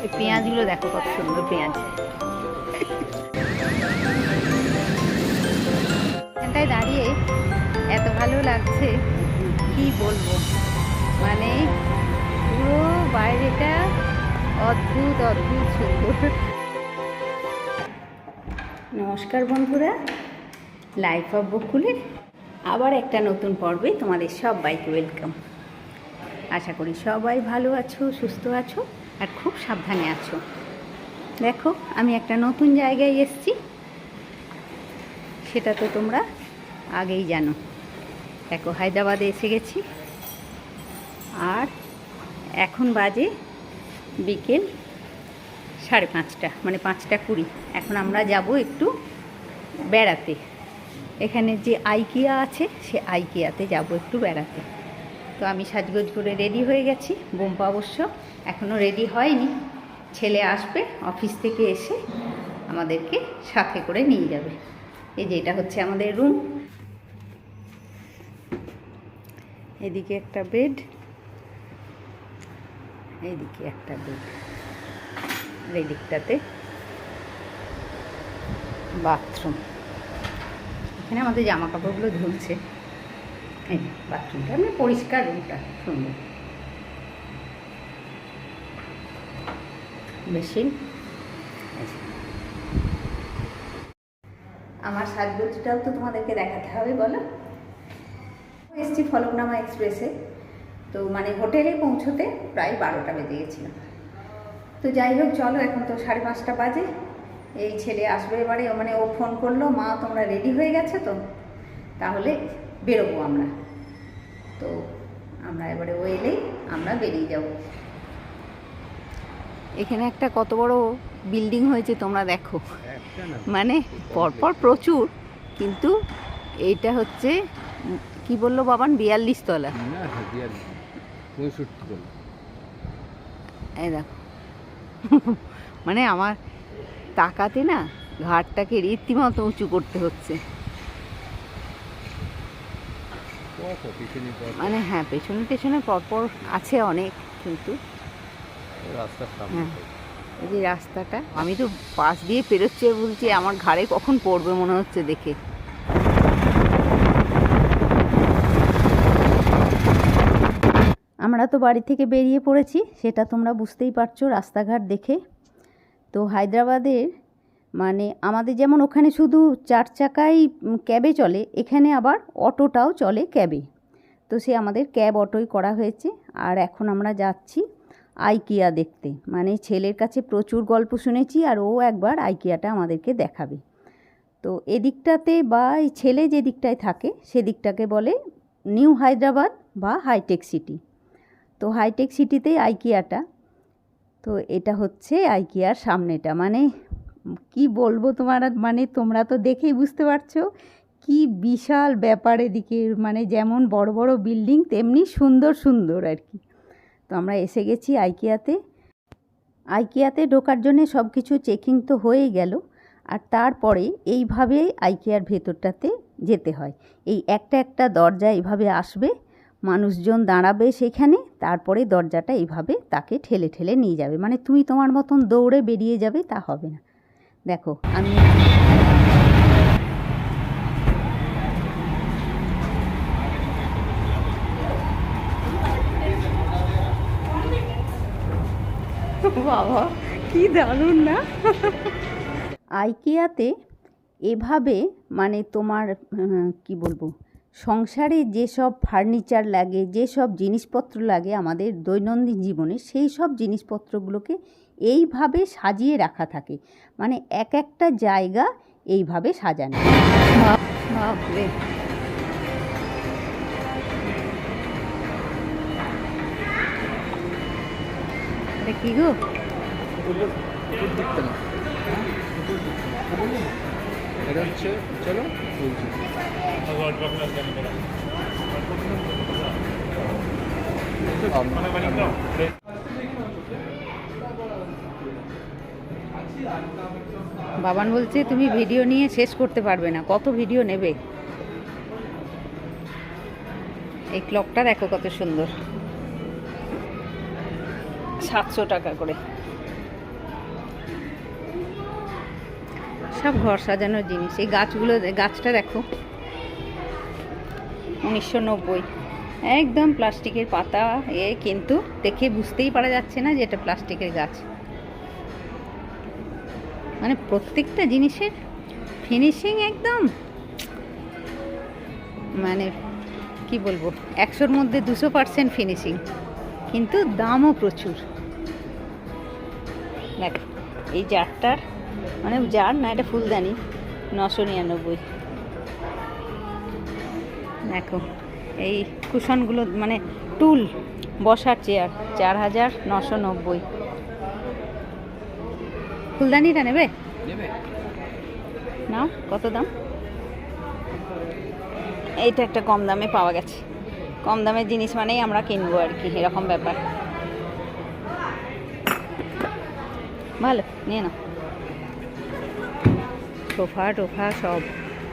এই পেঁয়াজগুলো দেখো কত সুন্দর পেঁয়াজ। এখানটায় দাঁড়িয়ে এত ভালো লাগছে কি বলবো, মানে পুরো বাইরেটা অদ্ভুত অদ্ভুত সুন্দর। নমস্কার বন্ধুরা, লাইফ অফ বকুলে আবার একটা নতুন পর্বে তোমাদের সবাইকে ওয়েলকাম। আশা করি সবাই ভালো আছো, সুস্থ আছো আর খুব সাবধানে আছো। দেখো আমি একটা নতুন জায়গায় এসেছি, সেটা তো তোমরা আগেই জানো। দেখো হায়দ্রাবাদে এসে গেছি আর এখন বাজে বিকেল 5:30, মানে 5:20। এখন আমরা যাব একটু বেড়াতে। এখানে যে আইকিয়া আছে সে আইকিয়াতে যাব একটু বেড়াতে। তো আমি সাজগোজ করে রেডি হয়ে গেছি। বোম্পা অবশ্য এখনও রেডি হয়নি, ছেলে আসবে অফিস থেকে এসে আমাদেরকে সাথে করে নিয়ে যাবে। এই যে এটা হচ্ছে আমাদের রুম, এদিকে একটা বেড, এইদিকে একটা বেড, আর এদিকটাতে বাথরুম। এখানে আমাদের জামা কাপড়গুলো ঝুলছে। এই বাথরুমটা মানে পরিষ্কার, রুমটা সুন্দর। বেসিন। আমার সাজগোজটাও তো তোমাদেরকে দেখাতে হবে, বলো। এসছি ফলকনামা এক্সপ্রেসে, তো মানে হোটেলে পৌঁছতে প্রায় 12টা বেজে গেছিল। তো যাই হোক চলো, এখন তো 5:30 বাজে। এই ছেলে আসবে এবারে, মানে ও ফোন করলো, মা তোমরা রেডি হয়ে গেছে তো, তাহলে বেরোবো আমরা। তো আমরা এবারে ও এলেই আমরা বেরিয়ে যাব। এখানে একটা কত বড় বিল্ডিং হয়েছে তোমরা দেখো, মানে পরপর প্রচুর, কিন্তু এইটা হচ্ছে কি বললো বাবান, 42 তলা। এই দেখো মানে আমার তাকাতে না ঘাটটাকে রীতিমতো উঁচু করতে হচ্ছে। মানে হ্যাঁ, পেছনে পরপর আছে অনেক, কিন্তু হ্যাঁ এই যে রাস্তাটা, আমি তো পাশ দিয়ে পেরোচ্ছে বলছি আমার ঘাড়ে কখন পড়বে মনে হচ্ছে দেখে। আমরা তো বাড়ি থেকে বেরিয়ে পড়েছি, সেটা তোমরা বুঝতেই পারছো রাস্তাঘাট দেখে। তো হায়দ্রাবাদের মানে আমাদের যেমন ওখানে শুধু 4 চাকাই ক্যাবে চলে, এখানে আবার অটোটাও চলে ক্যাবে। তো সে আমাদের ক্যাব অটোই করা হয়েছে। আর এখন আমরা যাচ্ছি আইকিয়া দেখতে, মানে ছেলের কাছে প্রচুর গল্প শুনেছি আর ও একবার আইকিয়াটা আমাদেরকে দেখাবে। তো এদিকটাতে বা এই ছেলে যে দিকটায় থাকে সেদিকটাকে বলে নিউ হায়দ্রাবাদ বা হাইটেক সিটি। তো হাইটেক সিটিতেই আইকিয়াটা। তো এটা হচ্ছে আইকিয়ার সামনেটা, মানে কি বলবো তোমার, মানে তোমরা তো দেখেই বুঝতে পারছো কি বিশাল ব্যাপার এদিকে, মানে যেমন বড় বড় বিল্ডিং তেমনি সুন্দর সুন্দর আর কি। তো আমরা এসে গেছি আইকিয়াতে। আইকিয়াতে ঢোকার জন্যে সব কিছু চেকিং তো হয়েই গেল, আর তারপরে এইভাবে আইকিয়ার ভেতরটাতে যেতে হয়। এই একটা একটা দরজা এইভাবে আসবে, মানুষজন দাঁড়াবে সেখানে, তারপরে দরজাটা এইভাবে তাকে ঠেলে ঠেলে নিয়ে যাবে। মানে তুমি তোমার মতন দৌড়ে বেরিয়ে যাবে তা হবে না। দেখো আমি বাবা কি দারুণ না। আইকিয়াতে এভাবে মানে তোমার কি বলবো, সংসারে যেসব ফার্নিচার লাগে, যেসব জিনিসপত্র লাগে আমাদের দৈনন্দিন জীবনে, সেই সব জিনিসপত্রগুলোকে এইভাবে সাজিয়ে রাখা থাকে। মানে এক একটা জায়গা এইভাবে সাজানো। বাপরে, এটা কি গো? এটা হচ্ছে চলো বাবান বলছে তুমি ভিডিও নিয়ে শেষ করতে পারবে না, কত ভিডিও নেবে। এই ক্লকটা দেখো কত সুন্দর, 700 টাকা করে। সব ঘর সাজানোর জিনিস। এই গাছগুলো, গাছটা দেখো 1990, একদম প্লাস্টিকের পাতা কিন্তু দেখে বুঝতেই পারা যাচ্ছে না যে এটা প্লাস্টিকের গাছ। মানে প্রত্যেকটা জিনিসের ফিনিশিং একদম, মানে কি বলবো, 100-র মধ্যে 200% ফিনিশিং, কিন্তু দামও প্রচুর। দেখ এই জারটার, মানে জার না, এটা ফুলদানি, 999। দেখো এই কুশনগুলো, মানে টুল, বসার চেয়ার, 4990। ফুলদানিটা নেবে না? কত দাম? এইটা একটা কম দামে পাওয়া গেছে। কম দামের জিনিস মানেই আমরা কিনবো আর কি, এরকম ব্যাপার। ভালো, নিয়ে নাও। সোফা টোফা সব।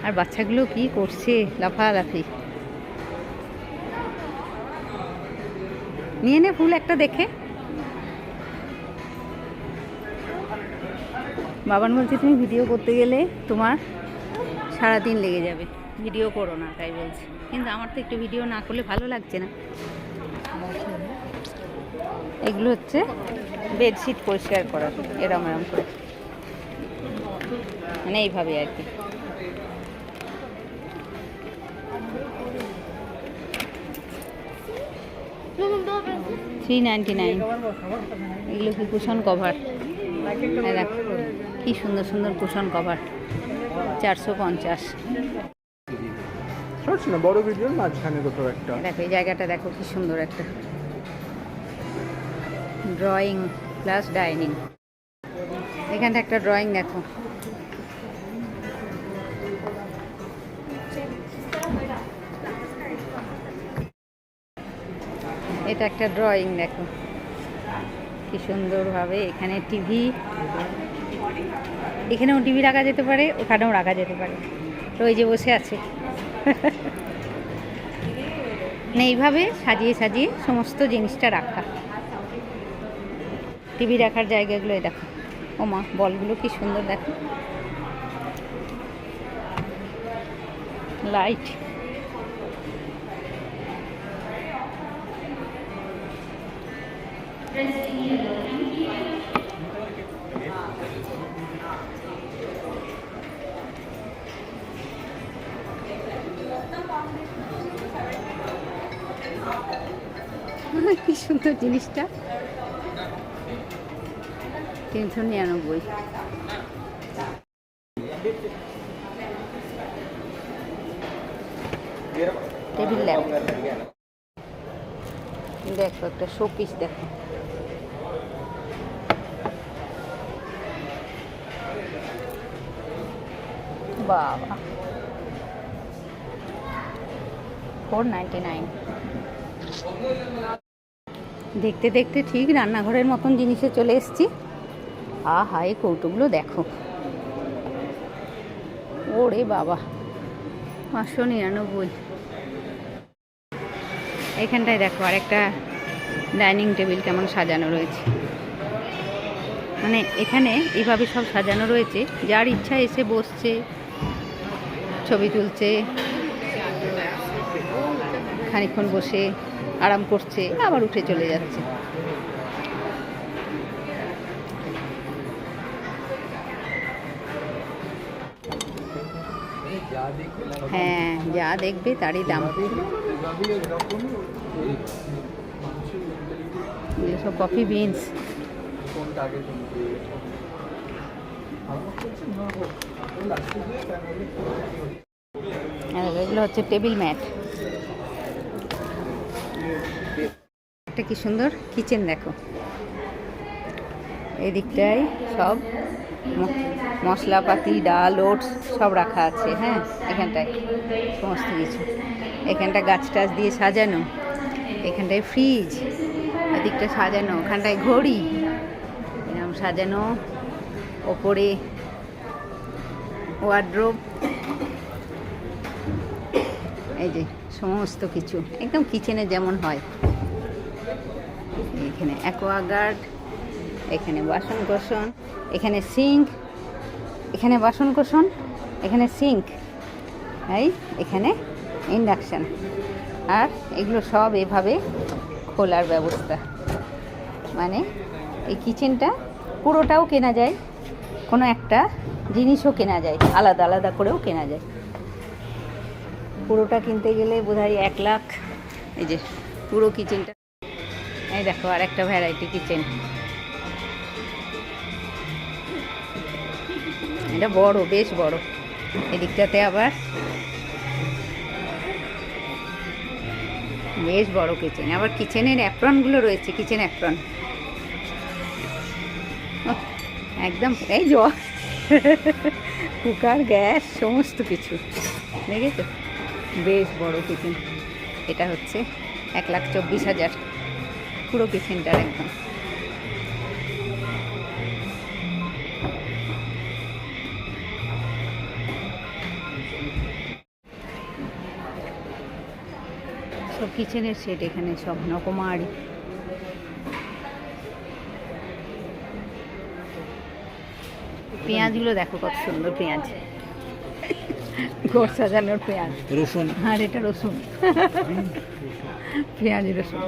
আর বাচ্চাগুলো কি করছে, লাফালাফি। নিয়ে নে ফুল একটা দেখে। বাবান বলছে তুমি ভিডিও করতে গেলে তোমার সারাদিন লেগে যাবে, ভিডিও করো না, তাই বলছে। কিন্তু আমার তো একটু ভিডিও না করলে ভালো লাগছে না। এগুলো হচ্ছে বেডশিট পরিষ্কার করার, এরম এরম করে, মানে এইভাবে আর কি। $399। এগুলো কি কুশন কভার, দেখো কি সুন্দর সুন্দর কুশন কভার, 450। না বড় ভিডিওর মাঝখানে কোথাও একটা। দেখো এই জায়গাটা দেখো কি সুন্দর একটা ড্রয়িং প্লাস ডাইনিং। এখানটা একটা ড্রয়িং দেখো, এটা একটা ড্রয়িং দেখো কি সুন্দরভাবে। এখানে টিভি, এখানেও টিভি রাখা যেতে পারে, ওখানেও রাখা যেতে পারে। তো ওই যে বসে আছে মানে এইভাবে সাজিয়ে সাজিয়ে সমস্ত জিনিসটা রাখা। টিভি রাখার জায়গাগুলো দেখো, ও মা বলগুলো কি সুন্দর দেখো, লাইট। কি সুন্দর জিনিসটা, 399। টেবিল ল্যাম্প দেখো, একটা শোপিস দেখো, বাবা 499। দেখতে দেখতে ঠিক রান্নাঘরের মতন জিনিসে চলে এসেছি। আহা এই কৌটোগুলো দেখো, ওরে বাবা 599। এখানটায় দেখো আরেকটা ডাইনিং টেবিল কেমন সাজানো রয়েছে, মানে এখানে এইভাবে সব সাজানো রয়েছে, যার ইচ্ছা এসে বসছে, ছবি তুলছে, খানিকক্ষণ বসে আরাম করছে, আবার উঠে চলে যাচ্ছে। হ্যাঁ, যা দেখবে তারই দাম। সব কফি বিনস, এগুলো হচ্ছে টেবিল ম্যাট। একটা কি সুন্দর কিচেন দেখো, এই দিকটায় সব মশলাপাতি, ডাল, ওটস সব রাখা আছে। হ্যাঁ, এখানটায় সমস্ত কিছু। এখানটা গাছ টাছ দিয়ে সাজানো, এখানটায় ফ্রিজ, এদিকটা সাজানো, ওখানটায় ঘড়ি এরকম সাজানো, ওপরে ওয়ার্ড্রোব, এই যে সমস্ত কিছু একদম কিচেনে যেমন হয়। এখানে অ্যাকোয়াগার্ড, এখানে বাসন কোসন, এখানে সিঙ্ক, এখানে বাসন কোসন, এখানে সিঙ্ক, এই এখানে ইন্ডাকশান, আর এগুলো সব এভাবে খোলার ব্যবস্থা। মানে এই কিচেনটা পুরোটাও কেনা যায়, কোনো একটা জিনিসও কেনা যায়, আলাদা আলাদা করেও কেনা যায়। পুরোটা কিনতে গেলে বোধহয় 1 লাখ। এই যে পুরো কিচেনটা, এই দেখো আর একটা ভ্যারাইটি কিচেন। এটা বড়, বেশ বড়। এদিকটাতে আবার বেশ বড় কিচেন, আবার কিচেনের অ্যাপ্রনগুলো রয়েছে, কিচেন অ্যাপ্রন একদম। এই জল, কুকার, গ্যাস, সমস্ত কিছু দেখেছো। বেশ বড় কিচেন। এটা হচ্ছে 1,24,000 পুরো কিচেনটার একদম। সব কিচেনের সেট এখানে, সব নকমারি। পেঁয়াজগুলো দেখো কত সুন্দর পেঁয়াজ, ঘর সাজানোর পেঁয়াজ, রসুন। আর এটা রসুন, পেঁয়াজ রসুন।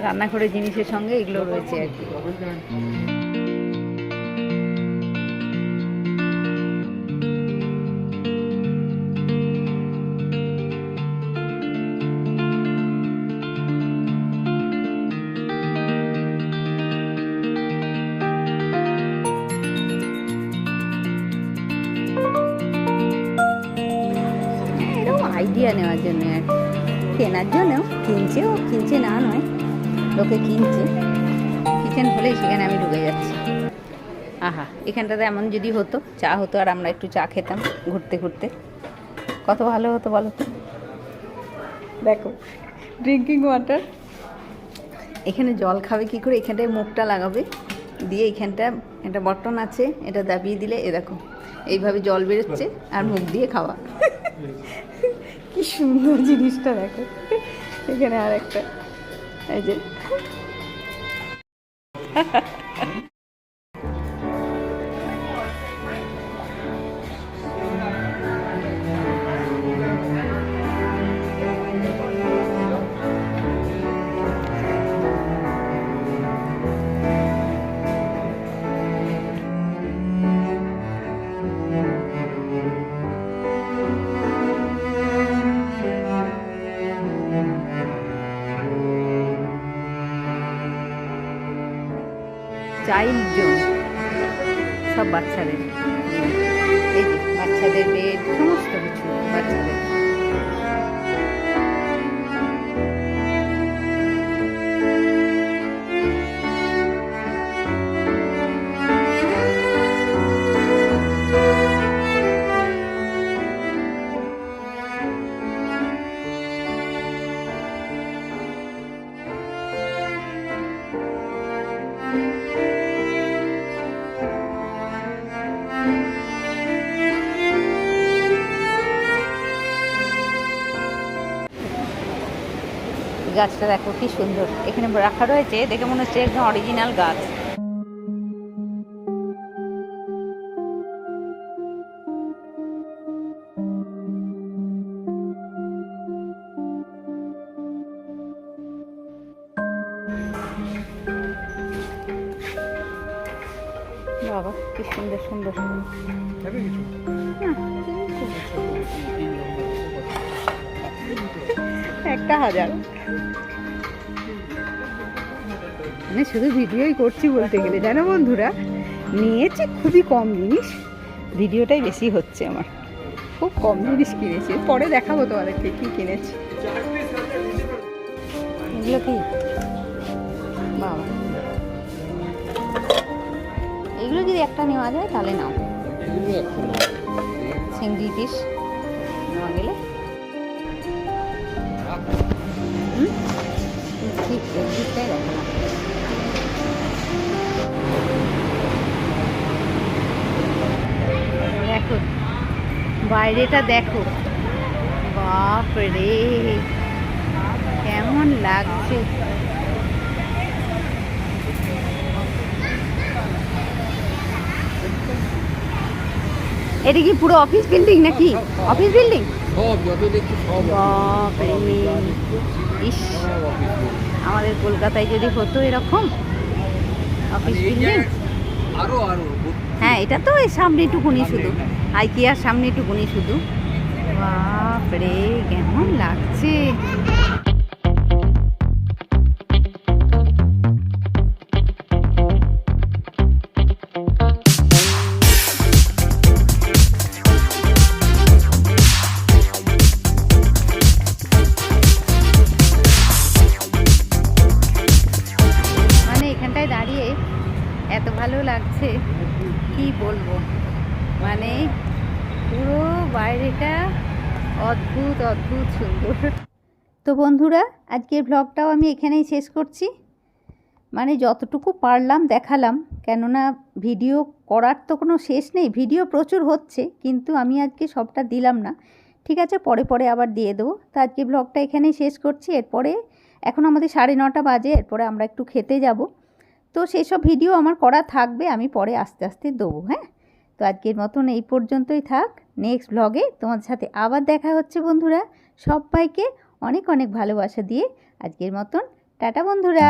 রান্নাঘরের জিনিসের সঙ্গে এগুলো রয়েছে আর কি। আইডিয়া নেওয়ার জন্য আর কেনার জন্যও কিনছে না নয়, লোকে কিনছে। কিচেন হলেই সেখানে আমি ঢুকে যাচ্ছি। আহা, এখানটাতে এমন যদি হতো, চা হতো, আর আমরা একটু চা খেতাম ঘুরতে ঘুরতে, কত ভালো হতো বলো তো। দেখো ড্রিঙ্কিং ওয়াটার, এখানে জল খাবে কি করে, এখানটায় মুখটা লাগাবে, দিয়ে এখানটা একটা বটন আছে, এটা দাবিয়ে দিলে এ দেখো এইভাবে জল বেরোচ্ছে, আর মুখ দিয়ে খাওয়া। কি সুন্দর জিনিসটা দেখো। এখানে আর একটা, এই যে চাইল্ড জোন, সব বাচ্চাদের। এই যে বাচ্চাদের বেড, সমস্ত কিছু বাচ্চাদের। গাছটা দেখো কি সুন্দর, এখানে রাখা রয়েছে, দেখে মনে হচ্ছে একদম অরিজিনাল গাছ। বাবা কি সুন্দর সুন্দর। 1,000। মানে শুধু ভিডিওই করছি বলতে গেলে, জানো বন্ধুরা, নিয়েছি খুবই কম জিনিস, ভিডিওটাই বেশি হচ্ছে আমার। খুব কম জিনিস কিনেছি, পরে দেখাবো তোমাদেরকে কি কিনেছি। এগুলো কি বাবা, এগুলো যদি একটা নেওয়া যায় তাহলে নাও। চিংড়ি পিস নেওয়া গেলে ঠিক ঠিকটাই দেখো না। দেখো বাইরেটা দেখো, বাপ রে কেমন লাগছে। এটা কি পুরো অফিস বিল্ডিং নাকি? Office building? সব যত দেখছি সব বাপরে, ইস, সব অফিস building। আমাদের কলকাতায় যদি হতো এরকম অফিস মানে এই বিল্ডিং। জায়গায় আরো আরো হ্যাঁ, এটা তো এই সামনেটুকুনি শুধু, আইকিয়ার সামনেটুকুনি শুধু। বাপরে, কেমন লাগছে। মানে এখানটায় দাঁড়িয়ে এত ভালো লাগছে, কি বলবো। মানে পুরো বাইরেটা অদ্ভুত অদ্ভুত সুন্দর। তো বন্ধুরা, আজকের ব্লগটাও আমি এখানেই শেষ করছি। মানে যতটুকু পারলাম দেখালাম, কেননা ভিডিও করার তো কোনো শেষ নেই, ভিডিও প্রচুর হচ্ছে, কিন্তু আমি আজকে সবটা দিলাম না। ঠিক আছে, পরে পরে আবার দিয়ে দেবো। তো আজকে ব্লগটা এখানেই শেষ করছি। এরপরে এখন আমাদের 9:30 বাজে, এরপরে আমরা একটু খেতে যাব। তো সেসব ভিডিও আমার করা থাকবে, আমি পরে আস্তে আস্তে দেবো। হ্যাঁ, তো আজকের মতন এই পর্যন্তই থাক। নেক্সট ব্লগে তোমাদের সাথে আবার দেখা হচ্ছে বন্ধুরা। সবাইকে অনেক অনেক ভালোবাসা দিয়ে আজকের মতন টাটা বন্ধুরা।